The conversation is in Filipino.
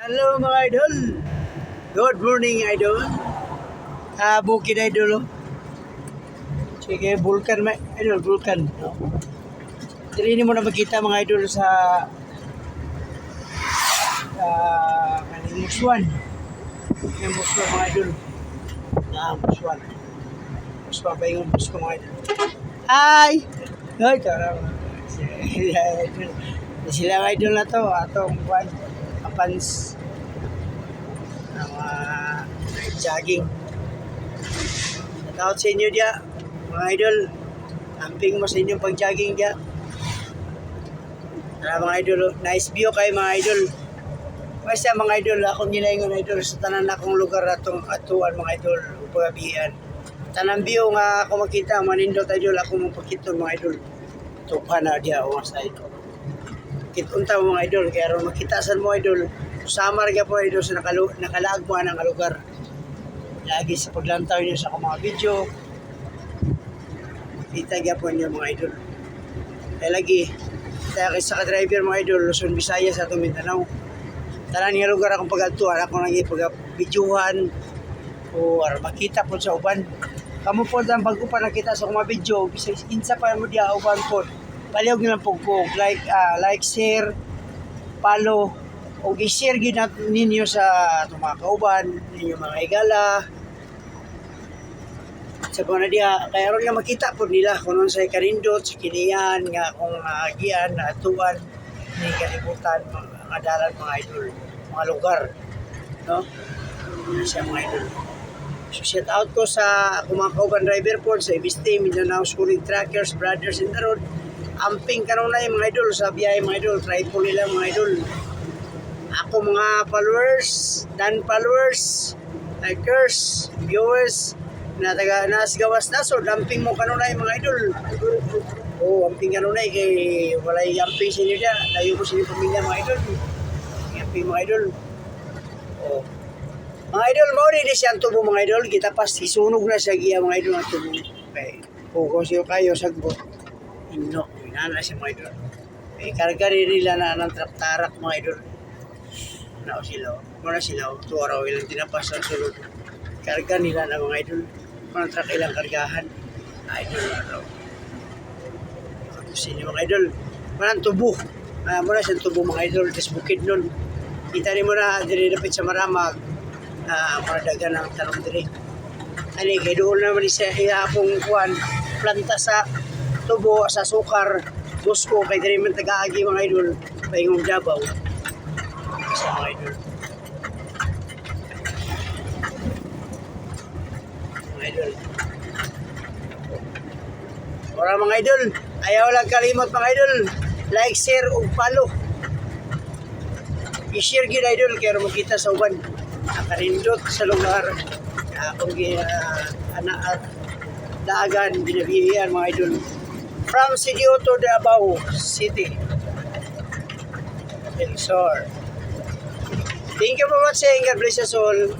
Hello mga idol. Good morning idol. Bukid idol. Sige, vulkan may idol, vulkan. No? Dili mo na makita mga idol sa kaning Muswan. Yung Muswan mga idol. Muswan. Muswan ba yung Muswan mga idol? Hi! Hi, tarang. Sila mga idol na to. Atong buwan. Kapans. Jogging. Shoutout sa inyo dia, mga idol. Amping mo sa inyong pag-jogging dia. Mga idol, nice view kayo mga idol. Basta mga idol, akong ginaingon idol sa tanan akong lugar atong atuan mga idol, upabihan. Tanang view nga ako makita, manindot idol, ako mong pakiton mga idol. Tupan na dia o sa idol. Kitunta mga idol, kaya ron makita saan mo idol. Samar ka po idol sa nakalaag mo ang lugar. Lagi sa paglantaw niyo sa mga video. Kita ka po niyo mga idol. Kaya lagi, kaya sa ka-driver mga idol, Luzon, Visayas sa Mindanao. Tanan nga lugar akong pag-altuan, ako nang ipag-videohan o makita po sa uban. Kamu po ang pag-upan nakita sa mga video, insa pa mo diya uban po. Palihog nilang po like, share, follow, o i-share ninyo sa mga kauban, ninyo mga igala. Sa mga diya, kaya ron nga makita po nila kung ano sa karindot, sa kiniyan, nga kung agian, atuan, ni kalibutan, mga dalan, mga idol, mga lugar. No? Siya mga idol. So, shout out ko sa mga kauban driver po, sa IBST, Mindanao Schooling Trackers, Brothers in the Road. Amping karon na yung mga idol, sa biyahe mga idol, try po nila mga idol. Ako mga followers, non-followers, likers, viewers, na taga nasgawas na, so amping mo kanunay mga idol. Amping kanunay kay walay amping sa inyo dyan. Layo mo sa inyo pamilya mga idol. Amping mga idol. Mga idol, mauni di siya ang tubo mga idol. Kita pas isunog na siya iya mga idol ang tubo. Okay. Focus yung kayo, sagbot. Inno, inana siya mga idol. Karga rin nila na ng trap-tarak mga idol. Na sila, muna sila, tuwaraw ilang tinapas ang sulod. Karga nila na mga idol, mga truck ilang kargahan. Idol na raw. Sino mga idol, manang tubo. Muna siyang tubo mga idol, tas bukid nun. Kita rin mo na, dinidapit sa Maramag, mga daga ng talong diri. Ani, kaya doon naman siya ihapong kuwan, planta sa tubo, sa sukar, busko, kaya diri man taga-agi mga idol, paingong Davao. Sa mga idol. Mga idol. Para mga idol, ayaw lang kalimot mga idol. Like, share, ug follow. I-share gid idol, kaya makita sa uban. Nakarindot sa lugar. Akong daagan, binabihiyan mga idol. From Sidio to Davao City. Thank you for watching. God bless us all.